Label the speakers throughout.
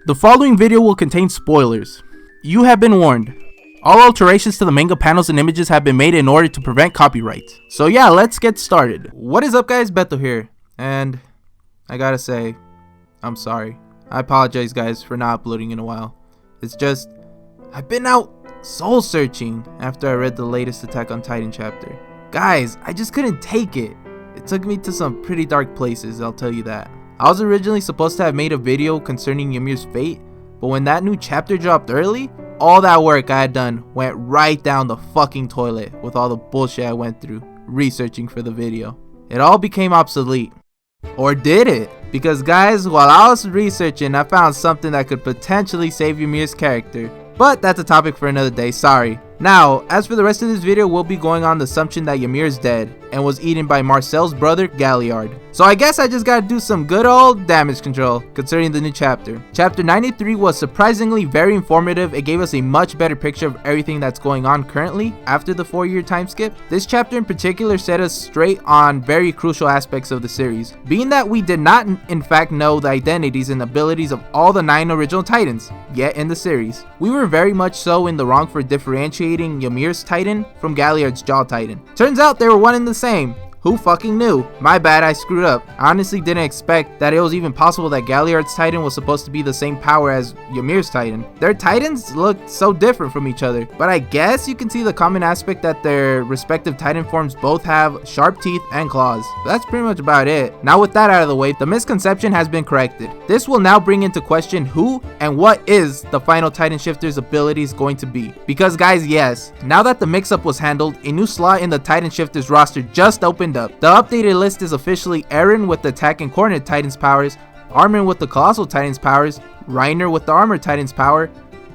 Speaker 1: The following video will contain spoilers. You have been warned. All alterations to the manga panels and images have been made in order to prevent copyright. So yeah, let's get started. What is up guys, Beto here. And I gotta say, I'm sorry. I apologize guys for not uploading in a while. It's just, I've been out soul searching after I read the latest Attack on Titan chapter. Guys, I just couldn't take it. It took me to some pretty dark places, I'll tell you that. I was originally supposed to have made a video concerning Ymir's fate, but when that new chapter dropped early, all that work I had done went right down the fucking toilet with all the bullshit I went through researching for the video. It all became obsolete. Or did it? Because guys, while I was researching, I found something that could potentially save Ymir's character. But that's a topic for another day, sorry. Now, as for the rest of this video, we'll be going on the assumption that Ymir is dead and was eaten by Marcel's brother, MacLeod. So I guess I just gotta do some good old damage control concerning the new chapter. Chapter 93 was surprisingly very informative. It gave us a much better picture of everything that's going on currently after the 4-year time skip. This chapter in particular set us straight on very crucial aspects of the series, being that we did not in fact know the identities and abilities of all the 9 original Titans yet in the series. We were very much so in the wrong for differentiating Ymir's Titan from MacLeod's Jaw Titan. Turns out they were one and the same. Who fucking knew? My bad, I screwed up. I honestly didn't expect that it was even possible that MacLeod's Titan was supposed to be the same power as Ymir's Titan. Their Titans looked so different from each other, but I guess you can see the common aspect that their respective Titan forms both have sharp teeth and claws. That's pretty much about it. Now with that out of the way, the misconception has been corrected. This will now bring into question who and what is the final Titan Shifter's abilities going to be. Because guys, yes, now that the mix-up was handled, a new slot in the Titan Shifter's roster just opened up. The updated list is officially Eren with the Attack and Coordinate Titan's powers, Armin with the Colossal Titan's powers, Reiner with the Armor Titan's power,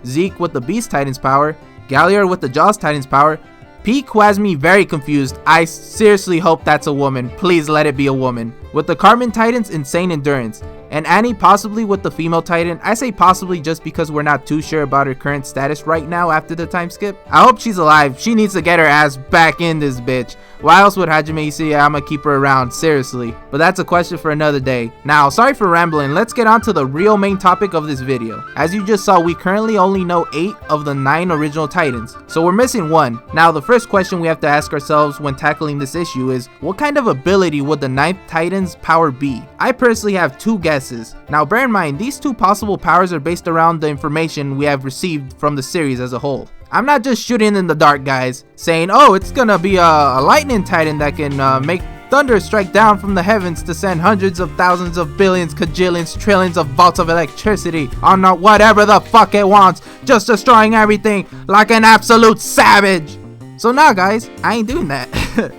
Speaker 1: Zeke with the Beast Titan's power, MacLeod with the Jaws Titan's power, Peak, who has me very confused. I seriously hope that's a woman. Please let it be a woman. With the Carmen Titan's Insane Endurance, and Annie possibly with the female Titan. I say possibly just because we're not too sure about her current status right now after the time skip. I hope she's alive. She needs to get her ass back in this bitch. Why else would Hajime Isayama keep her around? Seriously. But that's a question for another day. Now, sorry for rambling. Let's get on to the real main topic of this video. As you just saw, we currently only know 8 of the 9 original Titans. So we're missing 1. Now, the first question we have to ask ourselves when tackling this issue is, what kind of ability would the 9th Titan's power be? I personally have 2 guesses. Now bear in mind, these 2 possible powers are based around the information we have received from the series as a whole. I'm not just shooting in the dark guys, saying, oh, it's gonna be a lightning titan that can make thunder strike down from the heavens to send hundreds of thousands of billions, cajillions, trillions of volts of electricity on whatever the fuck it wants, just destroying everything like an absolute savage. So now guys, I ain't doing that.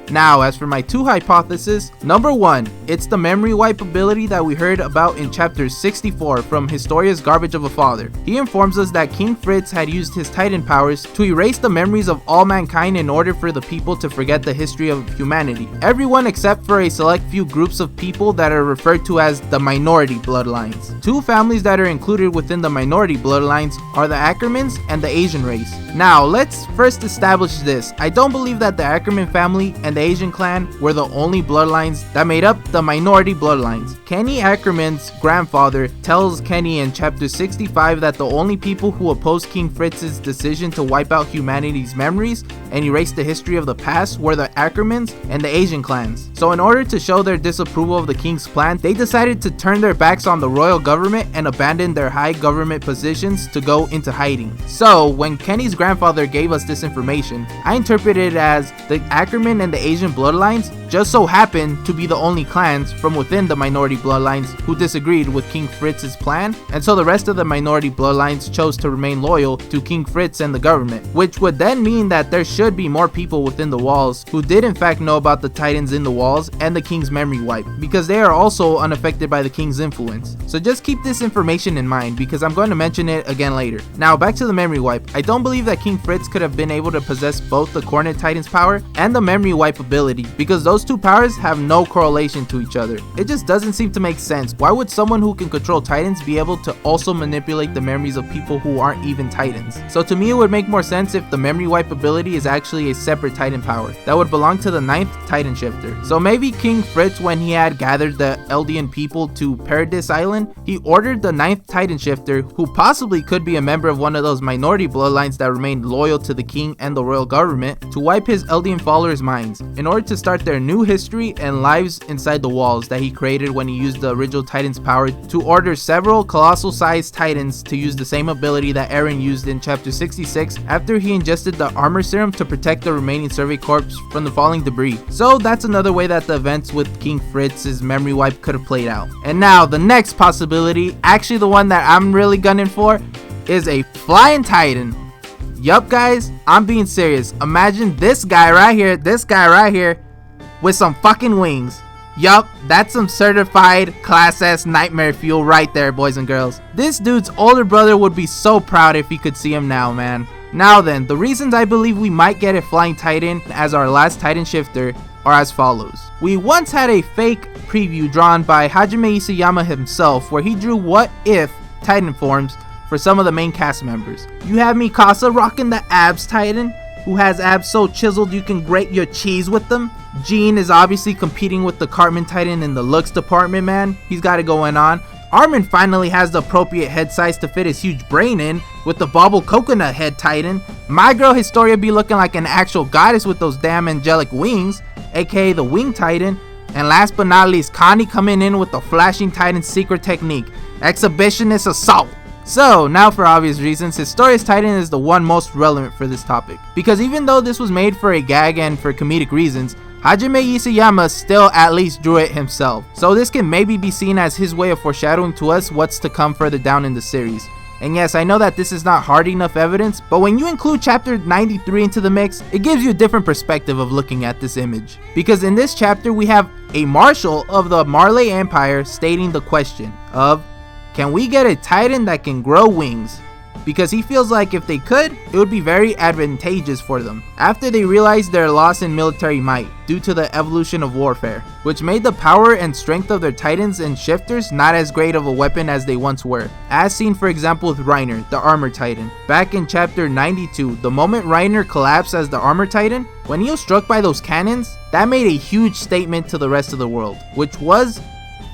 Speaker 1: Now, as for my 2 hypotheses, number 1, it's the memory wipe ability that we heard about in chapter 64 from Historia's Garbage of a Father. He informs us that King Fritz had used his Titan powers to erase the memories of all mankind in order for the people to forget the history of humanity. Everyone except for a select few groups of people that are referred to as the minority bloodlines. 2 families that are included within the minority bloodlines are the Ackermans and the Asian race. Now, let's first establish this. I don't believe that the Ackerman family and the Asian clan were the only bloodlines that made up the minority bloodlines. Kenny Ackerman's grandfather tells Kenny in chapter 65 that the only people who opposed King Fritz's decision to wipe out humanity's memories and erase the history of the past were the Ackermans and the Asian clans. So in order to show their disapproval of the king's plan, they decided to turn their backs on the royal government and abandon their high government positions to go into hiding. So when Kenny's grandfather gave us this information, I interpreted it as the Ackerman and the Asian bloodlines just so happened to be the only clans from within the minority bloodlines who disagreed with King Fritz's plan, and so the rest of the minority bloodlines chose to remain loyal to King Fritz and the government, which would then mean that there should be more people within the walls who did in fact know about the Titans in the walls and the king's memory wipe, because they are also unaffected by the king's influence. So just keep this information in mind because I'm going to mention it again later. Now back to the memory wipe. I don't believe that King Fritz could have been able to possess both the Coordinate Titan's power and the memory memory wipe ability, because those two powers have no correlation to each other. It just doesn't seem to make sense. Why would someone who can control titans be able to also manipulate the memories of people who aren't even titans? So to me, it would make more sense if the memory wipe ability is actually a separate titan power that would belong to the 9th titan shifter. So maybe King Fritz, when he had gathered the Eldian people to Paradis Island, he ordered the 9th titan shifter, who possibly could be a member of one of those minority bloodlines that remained loyal to the king and the royal government, to wipe his Eldian followers' minds in order to start their new history and lives inside the walls that he created when he used the original titan's power to order several colossal sized titans to use the same ability that Eren used in chapter 66 after he ingested the armor serum to protect the remaining survey corps from the falling debris. So that's another way that the events with King Fritz's memory wipe could have played out. And now the next possibility, actually the one that I'm really gunning for, is a flying titan. Yup guys, I'm being serious. Imagine this guy right here with some fucking wings. Yup, that's some certified class S nightmare fuel right there, boys and girls. This dude's older brother would be so proud if he could see him now, man. Now then, the reasons I believe we might get a flying titan as our last titan shifter are as follows. We once had a fake preview drawn by Hajime Isayama himself where he drew what if titan forms for some of the main cast members. You have Mikasa rocking the abs titan, who has abs so chiseled you can grate your cheese with them. Jean is obviously competing with the Cartman titan in the looks department, man. He's got it going on. Armin finally has the appropriate head size to fit his huge brain in with the bobble coconut head titan. My girl Historia be looking like an actual goddess with those damn angelic wings, aka the wing titan. And last but not least, Connie coming in with the flashing titan secret technique, exhibitionist assault. So now, for obvious reasons, Historia's titan is the one most relevant for this topic, because even though this was made for a gag and for comedic reasons, Hajime Isayama still at least drew it himself. So this can maybe be seen as his way of foreshadowing to us what's to come further down in the series. And yes, I know that this is not hard enough evidence, but when you include chapter 93 into the mix, it gives you a different perspective of looking at this image. Because in this chapter we have a marshal of the Marley Empire stating the question of, can we get a titan that can grow wings? Because he feels like if they could, it would be very advantageous for them, after they realized their loss in military might due to the evolution of warfare, which made the power and strength of their titans and shifters not as great of a weapon as they once were, as seen for example with Reiner, the armor titan. Back in chapter 92, the moment Reiner collapsed as the armor titan, when he was struck by those cannons, that made a huge statement to the rest of the world, which was,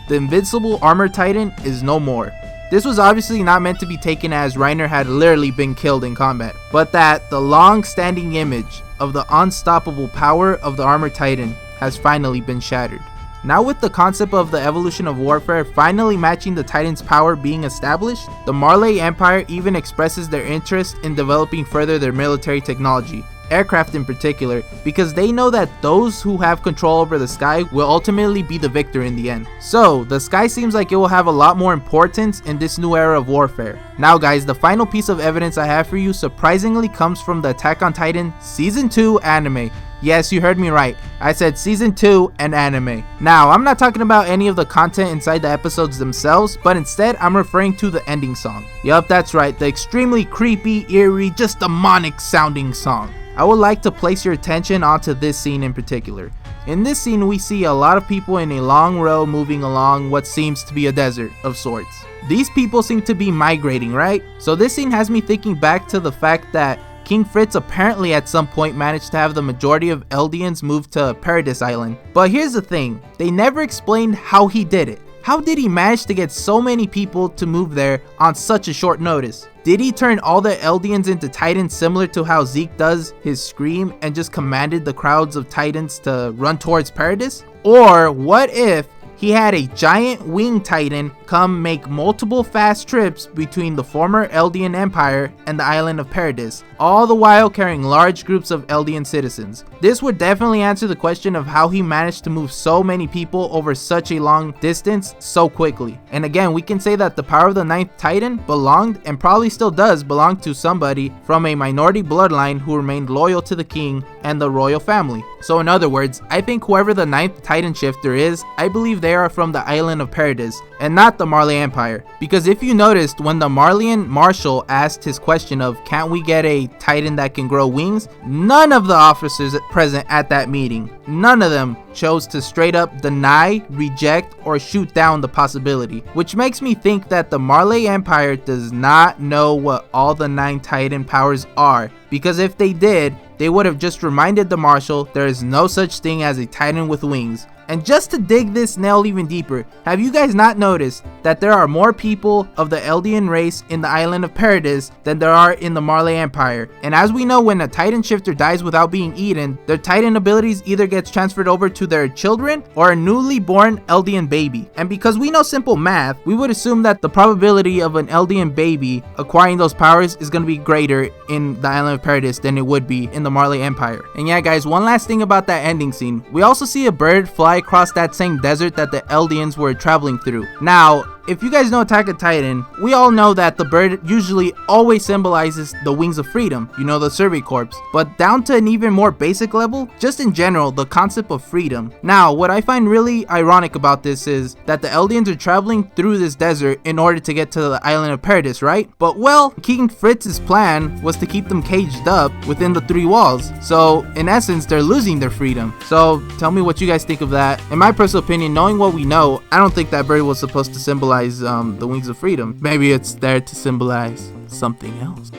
Speaker 1: the invincible armor titan is no more. This was obviously not meant to be taken as Reiner had literally been killed in combat, but that the long-standing image of the unstoppable power of the armor titan has finally been shattered. Now with the concept of the evolution of warfare finally matching the titan's power being established, the Marley Empire even expresses their interest in developing further their military technology, aircraft in particular, because they know that those who have control over the sky will ultimately be the victor in the end. So the sky seems like it will have a lot more importance in this new era of warfare. Now guys, the final piece of evidence I have for you surprisingly comes from the Attack on Titan Season 2 anime. Yes, you heard me right. I said Season 2 and anime. Now, I'm not talking about any of the content inside the episodes themselves, but instead I'm referring to the ending song. Yup, that's right, the extremely creepy, eerie, just demonic sounding song. I would like to place your attention onto this scene in particular. In this scene we see a lot of people in a long row moving along what seems to be a desert of sorts. These people seem to be migrating, right? So this scene has me thinking back to the fact that King Fritz apparently at some point managed to have the majority of Eldians move to Paradis Island. But here's the thing, they never explained how he did it. How did he manage to get so many people to move there on such a short notice? Did he turn all the Eldians into Titans similar to how Zeke does his Scream and just commanded the crowds of Titans to run towards Paradis? Or what if he had a giant wing titan come make multiple fast trips between the former Eldian Empire and the island of Paradis, all the while carrying large groups of Eldian citizens? This would definitely answer the question of how he managed to move so many people over such a long distance so quickly. And again, we can say that the power of the 9th Titan belonged, and probably still does belong, to somebody from a minority bloodline who remained loyal to the king and the royal family. So in other words, I think whoever the 9th Titan shifter is, I believe they are from the island of Paradis, and not the Marley Empire. Because if you noticed, when the Marleyan Marshal asked his question of can't we get a Titan that can grow wings, none of the officers present at that meeting, none of them chose to straight up deny, reject, or shoot down the possibility, which makes me think that the Marley Empire does not know what all the 9 Titan powers are, because if they did, they would have just reminded the Marshal there is no such thing as a Titan with wings. And just to dig this nail even deeper, have you guys not noticed that there are more people of the Eldian race in the island of Paradis than there are in the Marley Empire? And as we know, when a Titan shifter dies without being eaten, their Titan abilities either gets transferred over to their children or a newly born Eldian baby. And because we know simple math, we would assume that the probability of an Eldian baby acquiring those powers is going to be greater in the island of Paradis than it would be in the Marley Empire. And yeah guys, one last thing about that ending scene. We also see a bird fly across that same desert that the Eldians were traveling through. Now, if you guys know Attack on Titan, we all know that the bird usually always symbolizes the wings of freedom, you know, the Survey Corps. But down to an even more basic level, just in general, the concept of freedom. Now, what I find really ironic about this is that the Eldians are traveling through this desert in order to get to the island of Paradis, right? But well, King Fritz's plan was to keep them caged up within the 3 walls. So in essence, they're losing their freedom. So tell me what you guys think of that. In my personal opinion, knowing what we know, I don't think that bird was supposed to symbolize the wings of freedom. Maybe it's there to symbolize something else.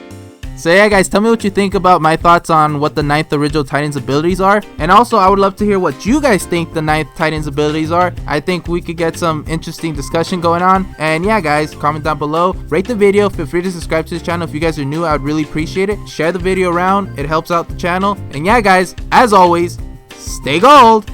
Speaker 1: So yeah guys, tell me what you think about my thoughts on what the 9th original Titan's abilities are, and also I would love to hear what you guys think the 9th Titan's abilities are. I think we could get some interesting discussion going on. And yeah guys, comment down below, rate the video, feel free to subscribe to this channel if you guys are new. I would really appreciate it. Share the video around, it helps out the channel. And yeah guys, as always, stay gold.